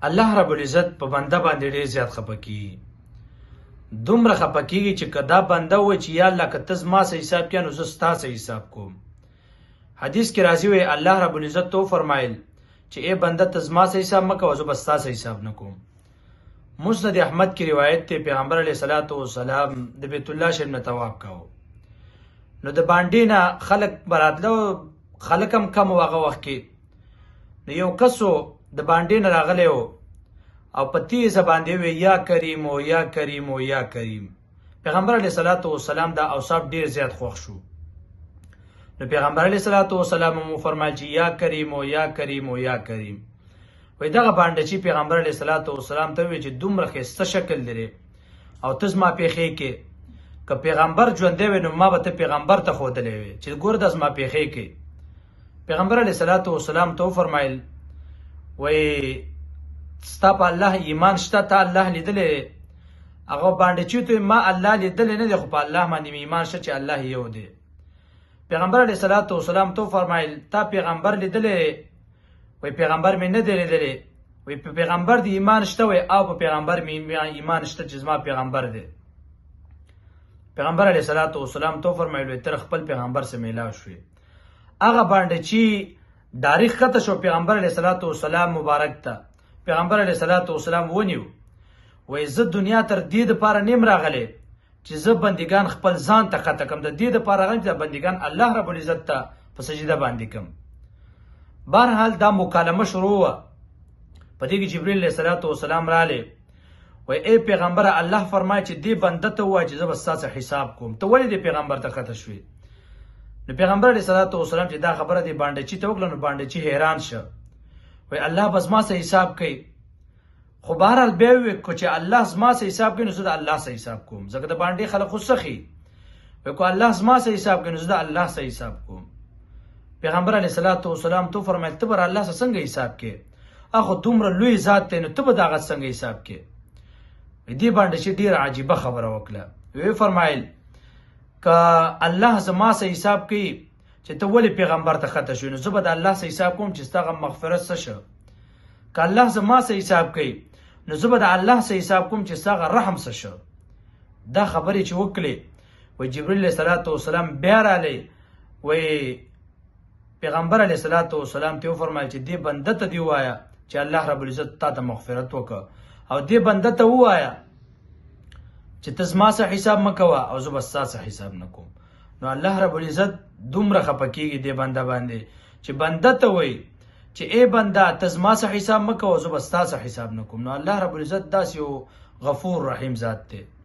الله رب العزت په بنده باندې ډېر زیات خفه کیږي. دومره خفه کیږي چې که دا بنده وایي چې یا الله که ته زما څه حساب کړې نو زه ستا څه حساب کوم. حدیث کې راځي وی الله رب العزت تو فرمایل چې ای بنده ته زما څه حساب مه کوه، زه به ستا څه حساب نه کوم. مسند احمد کی روایت ته پیغمبر علیه الصلاۃ والسلام د بیت الله شریف نه طواف کاوه، نو د باندې نه خلک براتلو، خلک هم کم هغه وخت کې. نو یو کسو د باندې نه راغلی و او په تیزه باندې وی یا کریم او یا کریم او یا کریم. پیغمبر علیه الصلاۃ والسلام دا اوصاف ډیر زیات خوښ شو. نو پیغمبر علیه الصلاۃ والسلام مو فرمایي چې یا کریم او یا کریم او یا کریم. وای دغه باندې چې پیغمبر علیه الصلاۃ والسلام ته وی چې دومره ښایسته شکل لري او ته زما پیښې کې که پیغمبر ژوندی وی نو ما به ته پیغمبر ته ښودلی وی چې ګوره د زما پیښې کې. پیغمبر علیه الصلاۃ والسلام ته وفرمایل وای ستا په الله ایمان شته، ته الله لیدلی؟ هغه باندې چې ته ما الله لیدلی نه دی، خو په الله باندې مې ایمان شته چې الله یو دی. پیغمبر علیه الصلاۃ والسلام ته وفرمایل تا پیغمبر لیدلی؟ وای پیغمبر مې نه دی لیدلی. وای په پیغمبر دی ایمان شته؟ وای او په پیغمبر مې ایمان شته چې زما پیغمبر دی. پیغمبر علیه الصلاۃ والسلام ته وفرمایل وای تر خپل پیغمبر سره میلاو شوې. هغه باندې چې تاریخ خطه شو پیغمبر علیه الصلاۃ والسلام مبارک ته پیغمبر علیه الصلاۃ والسلام ونیو. وای زه دنیا تر دې دپاره نیم راغلی چې زه بندګان خپل ځان ته خطه کم، د دې دپاره راغلی چې بندګان الله رب العزت ته په سجده باندې کم. بهرحال دا مکالمه شروع وه. په دې کې جبریل علیه الصلاۃ والسلام رالی. وای ای پیغمبره الله فرمایي چې دې بنده ته ووایه چې زه به ستا څه حساب کوم، ته ولې دې پیغمبر ته خطه شوې؟ نو پیغمبر علیه الصلاۃ والسلام چې دا خبره دی باندچي ته وکړه، نو باندچي حیران شه. وای الله به زما څه حساب کوي؟ خو بهرحال بیا ووی که چې الله زما څه حساب کوي نو زه د الله څه حساب کوم، ځکه د باندې خلک خو سخي. وای که الله زما څه حساب کوي نو زه د الله څه حساب کوم. پیغمبر علیه الصلاۃ والسلام تو فرمایل ته به الله څه څنګه حساب کوې؟ هغه دومره لوی ذات دی نو ته به د هغه څنګه حساب کوې؟ دې باندچي ډېره عجیبه خبره وکړه. وی فرمایل که الله زما څه حساب کوي چې ته ولې پیغمبر ته خطه شوې، نو زه به د الله څه حساب کوم چې ستا مغفرت څه شه. که الله زما څه حساب کوي نو زه به د الله څه حساب کوم چې ستا رحم څه شه. دا خبرې چې وکړې، وای جبریل علیه الصلاۃ والسلام بیا رالی. وای پیغمبر علیه الصلاۃ والسلام ته وفرمایل چې دې بنده ته دې ووایه چې الله رب العزت تا ته مغفرت وکړه، او دې بنده ته ووایه چې ته زما څه حساب مه کوه او زه به ستا څه حساب نه کوم. نو الله رب العزت دومره خفه کیږي دې بنده باندې چې بنده ته وایي چې ای بنده ته زما څه حساب مه کوه، زه به ستا څه حساب نه کوم. نو الله رب العزت داسې یو غفور رحیم ذات دی.